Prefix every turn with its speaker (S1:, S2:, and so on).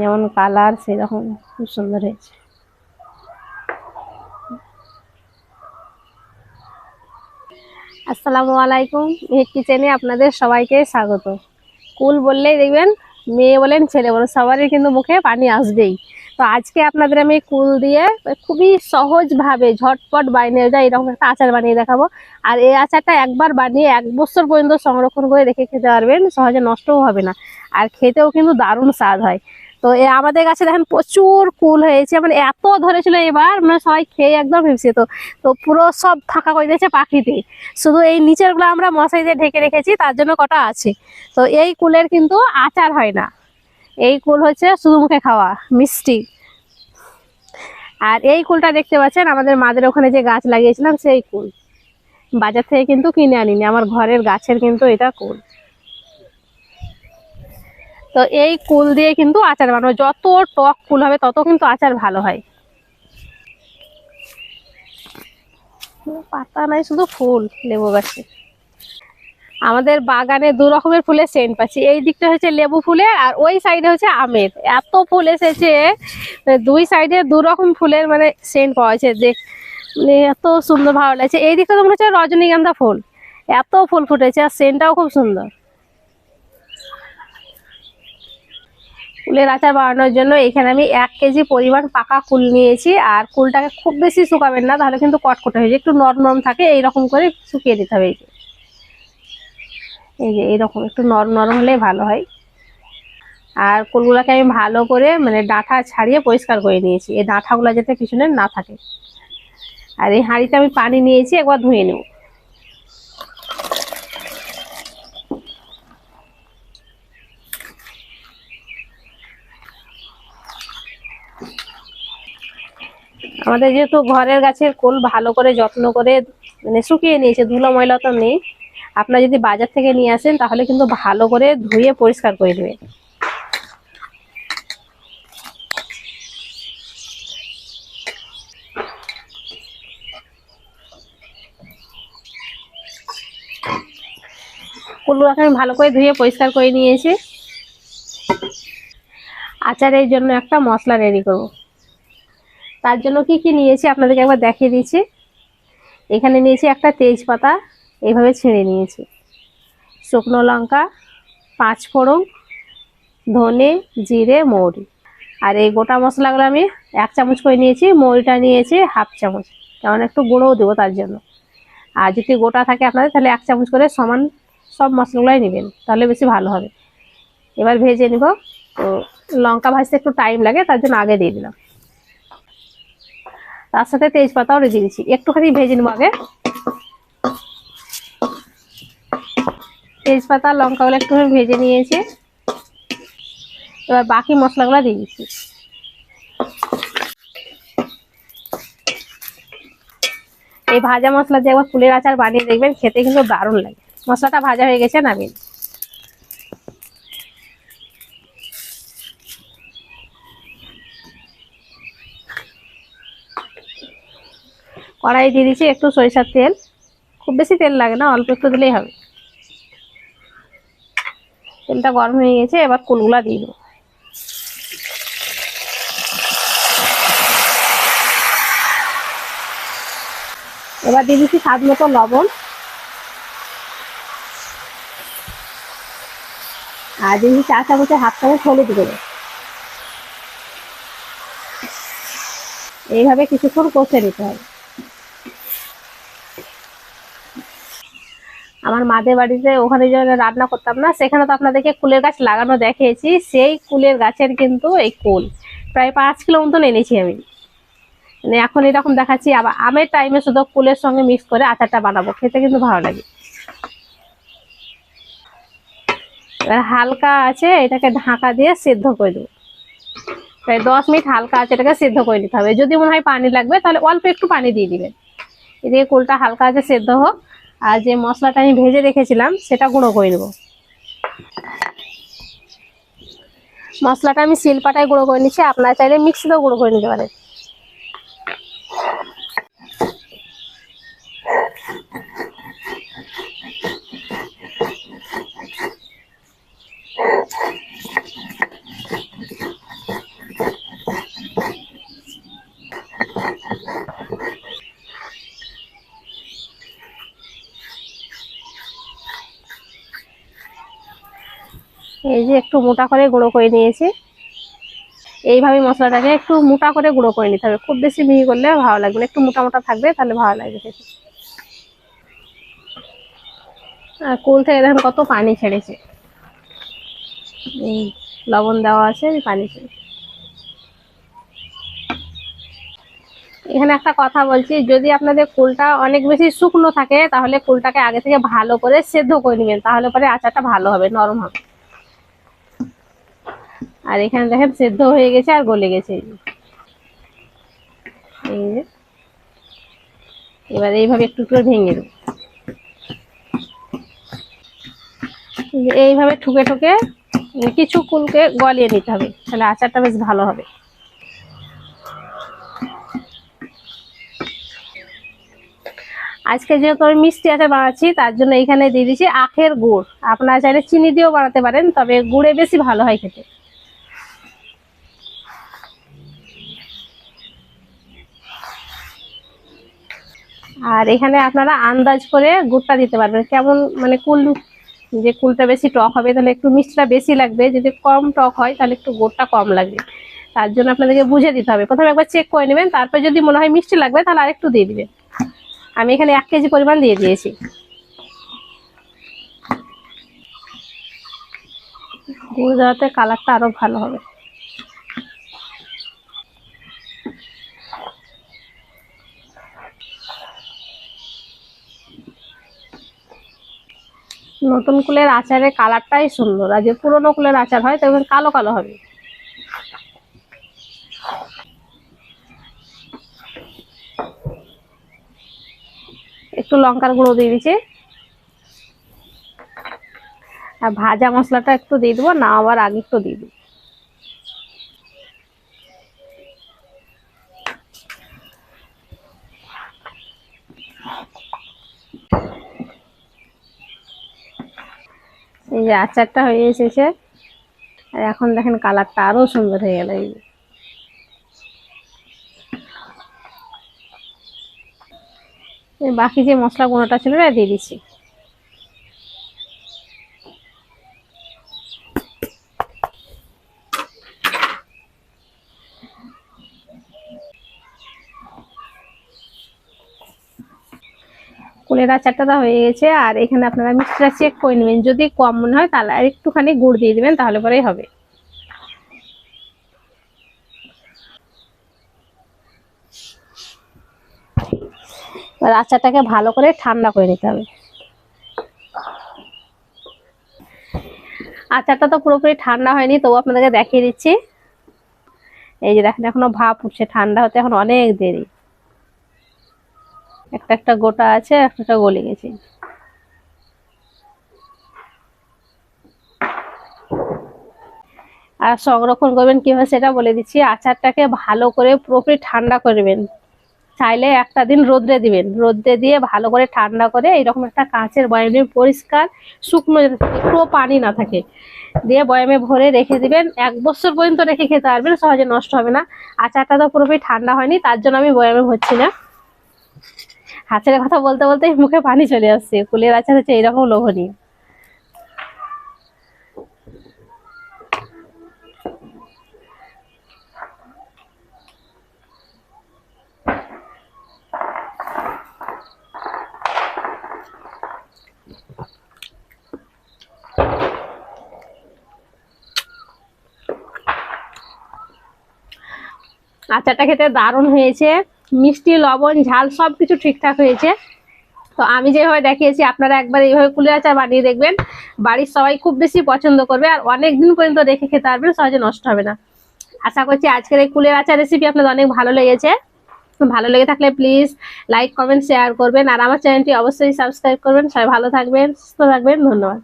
S1: যেমন কালার সেরকম খুব সুন্দর হয়েছে। আসসালামু আলাইকুম, মেহেক কিচেনে আপনাদের সবাইকে স্বাগত। কুল বললেই দেখবেন মেয়ে বলেন ছেলে বলেন সবারই কিন্তু মুখে পানি আসবেই। তো আজকে আপনাদের আমি কুল দিয়ে খুবই সহজভাবে ঝটপট বানিয়ে যায় এরকম একটা আচার বানিয়ে দেখাবো। আর এই আচারটা একবার বানিয়ে 1 বছর পর্যন্ত সংরক্ষণ করে রেখে খেতে পারবেন, সহজে নষ্টও হবে না। আর খেতেও কিন্তু দারুণ স্বাদ হয়। তো আমাদের কাছে দেখেন প্রচুর কুল হয়েছে, মানে এত ধরেছিল এবার, মানে সবাই খেয়ে একদম হিমছে। তো তো পুরো সব ফাঁকা করে দিয়েছে পাখিতে। শুধু এই নিচের গুলো আমরা মশারি দিয়ে ঢেকে রেখেছি, তার জন্য কটা আছে। তো এই কুলের কিন্তু আচার হয় না, এই কুল হচ্ছে শুধু মুখে খাওয়া মিষ্টি। আর এই কুলটা দেখতে পাচ্ছেন আমাদের মাদের ওখানে যে গাছ লাগিয়েছিলাম সেই কুল, বাজার থেকে কিন্তু কিনে আনিনি, আমার ঘরের গাছের কিন্তু এটা কুল। তো এই কুল দিয়ে কিন্তু আচার বানাবো, যত টক কুল হবে তত কিন্তু আচার ভালো হয়। পাতা নাই, শুধু ফুল লেবু গাছে। আমাদের বাগানে 2 রকমের ফুলের সেন্ট পাচ্ছি, এই দিকটা হচ্ছে লেবু ফুলের আর ওই সাইডে হচ্ছে আমের। এত ফুল এসেছে, 2 সাইডে 2 রকম ফুলের মানে সেন্ট পাওয়া যাচ্ছে। দেখ মানে এত সুন্দর ভালো লাগছে। এই দিকটা তো মনে হচ্ছে রজনীগন্ধা ফুল, এত ফুল ফুটেছে আর সেন্টটাও খুব সুন্দর। কুলের আচার বানানোর জন্য এখানে আমি 1 কেজি পরিমাণ পাকা কুল নিয়েছি। আর কুলটাকে খুব বেশি শুকাবেন না, তাহলে কিন্তু কটকটে হয়ে যায়, একটু নরম নরম থাকে এইরকম করে শুকিয়ে দিতে হবে। এই যে এইরকম একটু নরম নরম হলে ভালো হয়। আর কুলগুলাকে আমি ভালো করে মানে ডাঁটা ছাড়িয়ে পরিষ্কার করে নিয়েছি, এই ডাঁটাগুলো যাতে পিছনে না থাকে। আর এই হাঁড়িতে আমি পানি নিয়েছি, একবার ধুয়ে নেব। আমাদের যেহেতু ঘরের গাছের কুল, ভালো করে যত্ন করে মানে শুকিয়ে নিয়েছে, ধুলো ময়লা তো নেই। আপনারা যদি বাজার থেকে নিয়ে আসেন তাহলে কিন্তু ভালো করে ধুয়ে পরিষ্কার করে নেবেন। কুলগুলোকে আমি ভালো করে ধুয়ে পরিষ্কার করে নিয়েছি। আচারের জন্য একটা মশলা রেডি করব, তার জন্য কি কি নিয়েছি আপনাদেরকে একবার দেখিয়ে দিচ্ছি। এখানে নিয়েছি একটা তেজপাতা, এইভাবে ছিঁড়ে নিয়েছি, শুকনো লঙ্কা, 5 ফোড়ন, ধনে, জিরে, মৌরি। আর এই গোটা মশলাগুলো আমি 1 চামচ করে নিয়েছি, মৌরিটা নিয়েছি 1/2 চামচ, কারণ একটু গুঁড়োও দেবো তার জন্য। আর যদি গোটা থাকে আপনাদের তাহলে 1 চামচ করে সমান সব মশলাগুলোই নেবেন, তাহলে বেশি ভালো হবে। এবার ভেজে নিব। তো লঙ্কা ভাজতে একটু টাইম লাগে, তার জন্য আগে দিয়ে দিলাম। তার সাথে তেজপাতাও দিয়ে দিচ্ছি, একটুখানি ভেজে নেবো আগে। তেজপাতা লঙ্কাগুলো একটু ভেজে নিয়েছি, এবার বাকি মশলাগুলো দিয়ে দিচ্ছি। এই ভাজা মশলা দিয়ে একবার ফুলের আচার বানিয়ে দেখবেন, খেতে কিন্তু দারুণ লাগে। মশলাটা ভাজা হয়ে গেছে, নামিয়ে কড়াই দিয়ে দিচ্ছি একটু সরিষার তেল, খুব বেশি তেল লাগে না, অল্প একটু দিলেই হবে। তেলটা গরম হয়ে গেছে, এবার কুলগুলা দিয়ে দেবো। এবার দিয়ে দিচ্ছি স্বাদ মতো লবণ, আর দিয়ে দিচ্ছি 4 চামচের 1/2 চামচ হলুদ গুঁড়ো। এইভাবে কিছুক্ষণ কষে নিতে হবে। আমার মাদের বাড়িতে ওখানে যে রান্না করতাম না, সেখানে তো আপনাদেরকে কুলের গাছ লাগানো দেখিয়েছি, সেই কুলের গাছের কিন্তু এই কুল প্রায় 5 কিলো মতন এনেছি আমি। মানে এখন এরকম দেখাচ্ছি, আবার আমের টাইমে শুধু কুলের সঙ্গে মিক্স করে আচারটা বানাবো, খেতে কিন্তু ভালো লাগে। এবার হালকা আছে এটাকে ঢাকা দিয়ে সিদ্ধ করে দেবো, প্রায় 10 মিনিট হালকা আছে এটাকে সিদ্ধ করে নিতে হবে। যদি মনে হয় পানি লাগবে তাহলে অল্প একটু পানি দিয়ে দিবেন। এদিকে কুলটা হালকা আছে সেদ্ধ হোক, আর যে মশলাটা আমি ভেজে রেখেছিলাম সেটা গুঁড়ো করে নেবো। মশলাটা আমি শিলপাটায় গুঁড়ো করে নিচ্ছি, আপনারা চাইলে মিক্সিতেও গুঁড়ো করে নিতে পারেন। যে একটু মোটা করে গুঁড়ো করে নিয়েছি। এইভাবে মশলাটাকে একটু মোটা করে গুঁড়ো করে নিতে হবে, খুব বেশি মিহি করলে ভালো লাগবে না, একটু মোটা মোটা থাকবে তাহলে ভালো লাগবে খেতে। আর কুল থেকে দেখেন কত পানি ছেড়েছে, এই লবণ দেওয়া আছে, পানি ছেড়েছে। এখানে একটা কথা বলছি, যদি আপনাদের কুলটা অনেক বেশি শুকনো থাকে তাহলে কুলটাকে আগে থেকে ভালো করে সেদ্ধ করে নেবেন, তাহলে পরে আচারটা ভালো হবে, নরম হবে। আর এখানে দেখেন সেদ্ধ হয়ে গেছে আর গলে গেছে। এই যে এবার এইভাবে একটু করে ভেঙে দেব, এইভাবে ঠুকে ঠুকে কিছু কুলকে গলিয়ে নিতে হবে, তাহলে আচারটা বেশ ভালো হবে। আজকে যেহেতু আমি মিষ্টি আচার বানাচ্ছি তার জন্য এখানে দিয়ে দিচ্ছি আখের গুড়, আপনারা চাইলে চিনি দিয়েও বানাতে পারেন, তবে গুড়ে বেশি ভালো হয় খেতে। আর এখানে আপনারা আন্দাজ করে গুড়টা দিতে পারবেন, কেমন মানে কুল, যে কুলটা বেশি টক হবে তাহলে একটু মিষ্টিটা বেশি লাগবে, যদি কম টক হয় তাহলে একটু গুড়টা কম লাগবে। তার জন্য আপনাদেরকে বুঝে দিতে হবে, প্রথমে একবার চেক করে নেবেন, তারপর যদি মনে হয় মিষ্টি লাগবে তাহলে আরেকটু দিয়ে দিবেন। আমি এখানে 1 কেজি পরিমাণ দিয়ে দিয়েছি। গুড় দেওয়াতে কালারটা আরো ভালো হবে। নতুন কুলের আচারের কালারটাই সুন্দর, আর যে পুরোনো কুলের আচার হয় তখন কালো কালো হবে। একটু লঙ্কার গুঁড়ো দিয়ে দিচ্ছি, আর ভাজা মশলাটা একটু দিয়ে দেবো, না আবার আগে একটু দিয়ে দিই। এই যে আচারটা হয়ে এসেছে, আর এখন দেখেন কালারটা আরো সুন্দর হয়ে গেল। এই বাকি যে মশলা গুঁড়োটা ছিল না দিয়ে দিচ্ছি। কুলের আচারটা হয়ে গেছে, আর এখানে আপনারা মিষ্টিটা চেক করে নেবেন, যদি কম মনে হয় তাহলে আর একটুখানি গুড় দিয়ে দিবেন, তাহলে পরেই হবে। এবার আচারটাকে ভালো করে ঠান্ডা করে নিতে হবে। আচারটা তো পুরোপুরি ঠান্ডা হয়নি, তবু আপনাদেরকে দেখিয়ে দিচ্ছি। এই যে দেখেন এখনো ভাপ উঠছে, ঠান্ডা হতে এখন অনেক দেরি। একটা একটা গোটা আছে, একটা একটা গলে গেছে। আর সংরক্ষণ করবেন কিভাবে সেটা বলে দিচ্ছি। আচারটাকে ভালো করে পুরোপুরি ঠান্ডা করবেন, চাইলে একটা দিন রোদ্রে দিবেন, রোদ্রে দিয়ে ভালো করে ঠান্ডা করে এইরকম একটা কাঁচের বয়ামে, পরিষ্কার শুকনো, একটুও পানি না থাকে, দিয়ে বয়ামে ভরে রেখে দিবেন। 1 বছর পর্যন্ত রেখে খেতে পারবেন, সহজে নষ্ট হবে না। আচারটা তো পুরোপুরি ঠান্ডা হয়নি, তার জন্য আমি বয়ামে ভরছি না। আচারের কথা বলতে বলতে মুখে পানি চলে আসছে, কুলের আচার হচ্ছে এইরকম লোভনীয়। আচারটা খেতে দারুণ হয়েছে, মিষ্টি লবণ ঝাল সবকিছু ঠিকঠাক হয়েছে। তো আমি যেভাবে দেখিয়েছি আপনারা একবার এইভাবে কুলের আচার বানিয়ে দেখবেন, বাড়ির সবাই খুব বেশি পছন্দ করবে, আর অনেক দিন পর্যন্ত রেখে খেতে পারবেন, সহজে নষ্ট হবে না। আশা করছি আজকের এই কুলের আচার রেসিপি আপনাদের অনেক ভালো লেগেছে। ভালো লেগে থাকলে প্লিজ লাইক কমেন্ট শেয়ার করবেন, আর আমার চ্যানেলটি অবশ্যই সাবস্ক্রাইব করবেন। সবাই ভালো থাকবেন, সুস্থ থাকবেন, ধন্যবাদ।